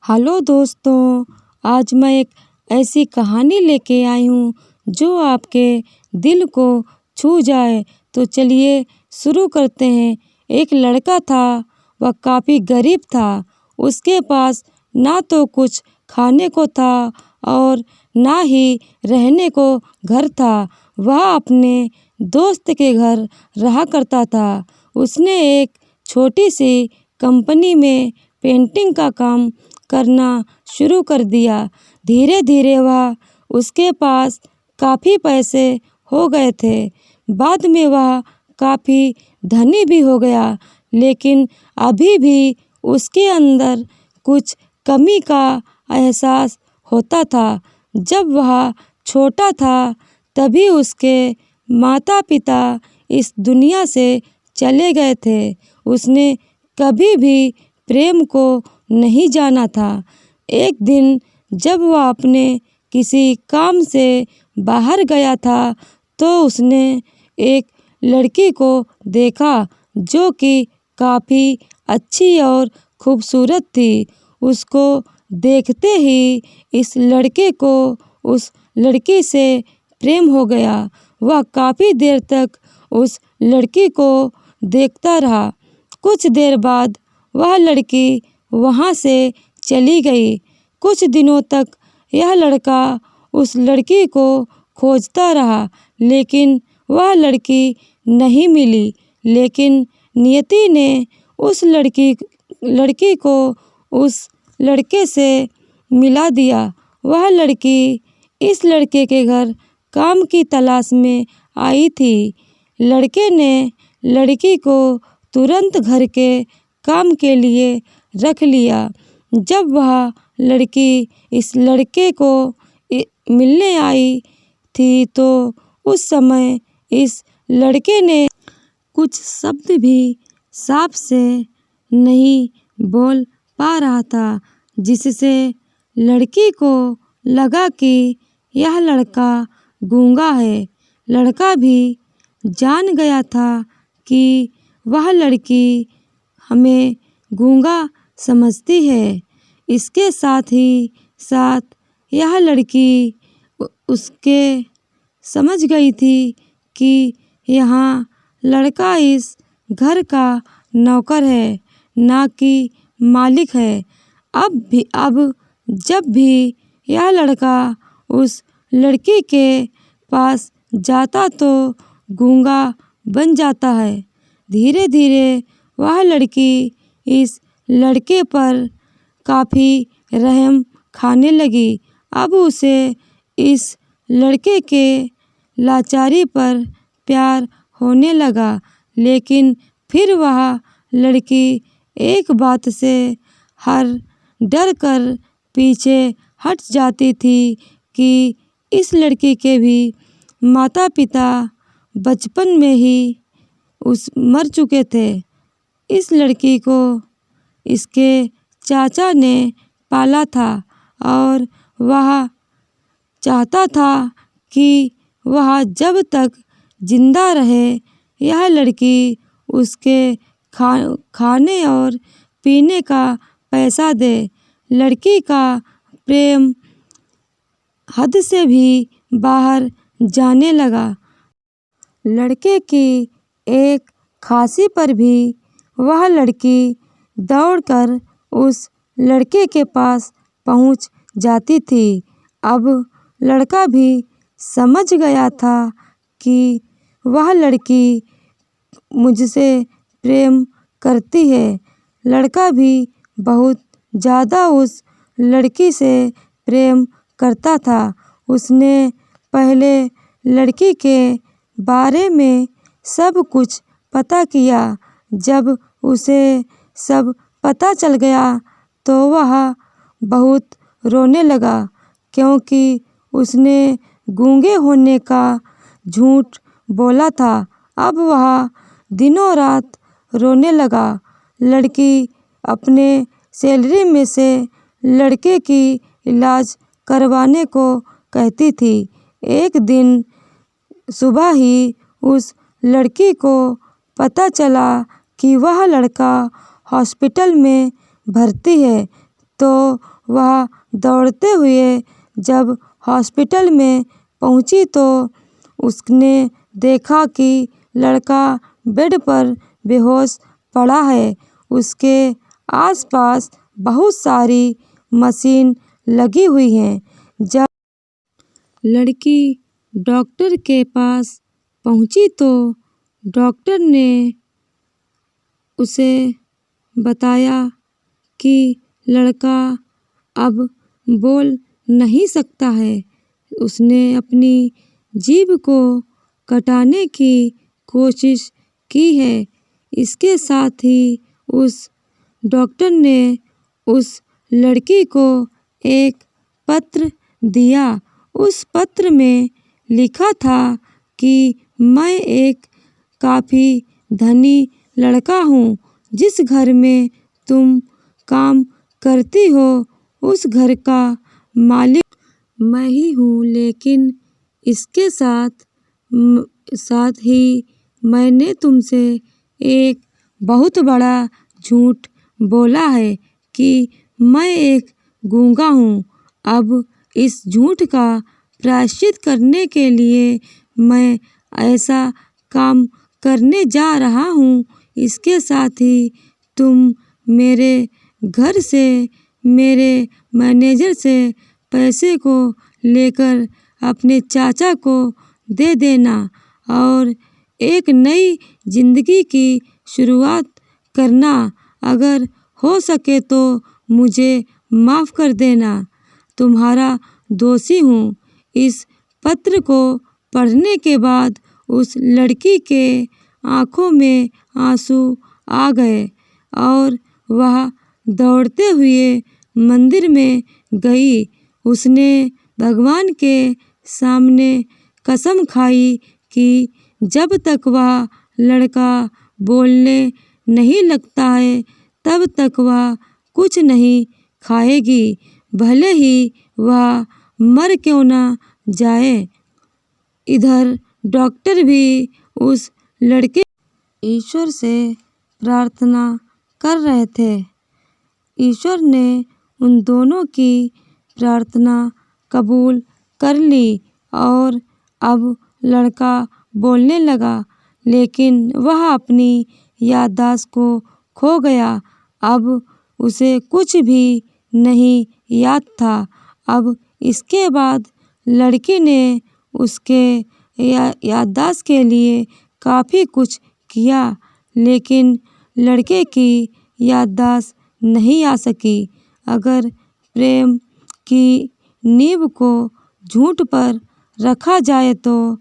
Hello दोस्तों, आज मैं एक ऐसी कहानी लेके आई हूँ जो आपके दिल को छू जाए। तो चलिए शुरू करते हैं। एक लड़का था, वह काफ़ी गरीब था। उसके पास ना तो कुछ खाने को था और ना ही रहने को घर था। वह अपने दोस्त के घर रहा करता था। उसने एक छोटी सी कंपनी में पेंटिंग का काम करना शुरू कर दिया। धीरे धीरे वह उसके पास काफ़ी पैसे हो गए थे। बाद में वह काफ़ी धनी भी हो गया, लेकिन अभी भी उसके अंदर कुछ कमी का एहसास होता था। जब वह छोटा था तभी उसके माता पिता इस दुनिया से चले गए थे। उसने कभी भी प्रेम को नहीं जाना था। एक दिन जब वह अपने किसी काम से बाहर गया था तो उसने एक लड़की को देखा जो कि काफ़ी अच्छी और खूबसूरत थी। उसको देखते ही इस लड़के को उस लड़की से प्रेम हो गया। वह काफ़ी देर तक उस लड़की को देखता रहा। कुछ देर बाद वह लड़की वहाँ से चली गई। कुछ दिनों तक यह लड़का उस लड़की को खोजता रहा, लेकिन वह लड़की नहीं मिली। लेकिन नियति ने उस लड़की को उस लड़के से मिला दिया। वह लड़की इस लड़के के घर काम की तलाश में आई थी। लड़के ने लड़की को तुरंत घर के काम के लिए रख लिया। जब वह लड़की इस लड़के को मिलने आई थी तो उस समय इस लड़के ने कुछ शब्द भी साफ से नहीं बोल पा रहा था, जिससे लड़की को लगा कि यह लड़का गूंगा है। लड़का भी जान गया था कि वह लड़की हमें गूंगा समझती है। इसके साथ ही साथ यह लड़की उसके समझ गई थी कि यहाँ लड़का इस घर का नौकर है, ना कि मालिक है। अब जब भी यह लड़का उस लड़की के पास जाता तो गूंगा बन जाता है। धीरे धीरे वह लड़की इस लड़के पर काफ़ी रहम खाने लगी। अब उसे इस लड़के के लाचारी पर प्यार होने लगा। लेकिन फिर वह लड़की एक बात से हर डर कर पीछे हट जाती थी कि इस लड़की के भी माता पिता बचपन में ही मर चुके थे। इस लड़की को इसके चाचा ने पाला था और वह चाहता था कि वह जब तक जिंदा रहे यह लड़की उसके खाने और पीने का पैसा दे। लड़की का प्रेम हद से भी बाहर जाने लगा। लड़के की एक खांसी पर भी वह लड़की दौड़कर उस लड़के के पास पहुंच जाती थी। अब लड़का भी समझ गया था कि वह लड़की मुझसे प्रेम करती है। लड़का भी बहुत ज़्यादा उस लड़की से प्रेम करता था। उसने पहले लड़की के बारे में सब कुछ पता किया। जब उसे सब पता चल गया तो वह बहुत रोने लगा, क्योंकि उसने गूंगे होने का झूठ बोला था। अब वह दिनों रात रोने लगा। लड़की अपने सैलरी में से लड़के की इलाज करवाने को कहती थी। एक दिन सुबह ही उस लड़की को पता चला कि वह लड़का हॉस्पिटल में भर्ती है। तो वह दौड़ते हुए जब हॉस्पिटल में पहुंची तो उसने देखा कि लड़का बेड पर बेहोश पड़ा है। उसके आसपास बहुत सारी मशीन लगी हुई हैं। जब लड़की डॉक्टर के पास पहुंची तो डॉक्टर ने उसे बताया कि लड़का अब बोल नहीं सकता है। उसने अपनी जीभ को कटाने की कोशिश की है। इसके साथ ही उस डॉक्टर ने उस लड़की को एक पत्र दिया। उस पत्र में लिखा था कि मैं एक काफ़ी धनी लड़का हूँ। जिस घर में तुम काम करती हो उस घर का मालिक मैं ही हूँ, लेकिन इसके साथ ही मैंने तुमसे एक बहुत बड़ा झूठ बोला है कि मैं एक गूंगा हूँ। अब इस झूठ का प्रायश्चित करने के लिए मैं ऐसा काम करने जा रहा हूँ। इसके साथ ही तुम मेरे घर से मेरे मैनेजर से पैसे को लेकर अपने चाचा को दे देना और एक नई जिंदगी की शुरुआत करना। अगर हो सके तो मुझे माफ़ कर देना। तुम्हारा दोषी हूँ। इस पत्र को पढ़ने के बाद उस लड़की के आँखों में आंसू आ गए और वह दौड़ते हुए मंदिर में गई। उसने भगवान के सामने कसम खाई कि जब तक वह लड़का बोलने नहीं लगता है तब तक वह कुछ नहीं खाएगी, भले ही वह मर क्यों न जाए। इधर डॉक्टर भी उस लड़के ईश्वर से प्रार्थना कर रहे थे। ईश्वर ने उन दोनों की प्रार्थना कबूल कर ली और अब लड़का बोलने लगा, लेकिन वह अपनी याददाश्त को खो गया। अब उसे कुछ भी नहीं याद था। अब इसके बाद लड़की ने उसके याददाश्त के लिए काफ़ी कुछ किया, लेकिन लड़के की याददाश्त नहीं आ सकी। अगर प्रेम की नींव को झूठ पर रखा जाए तो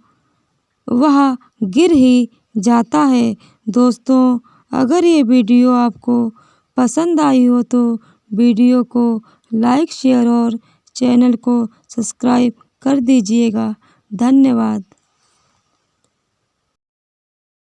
वह गिर ही जाता है। दोस्तों, अगर ये वीडियो आपको पसंद आई हो तो वीडियो को लाइक, शेयर और चैनल को सब्सक्राइब कर दीजिएगा। धन्यवाद।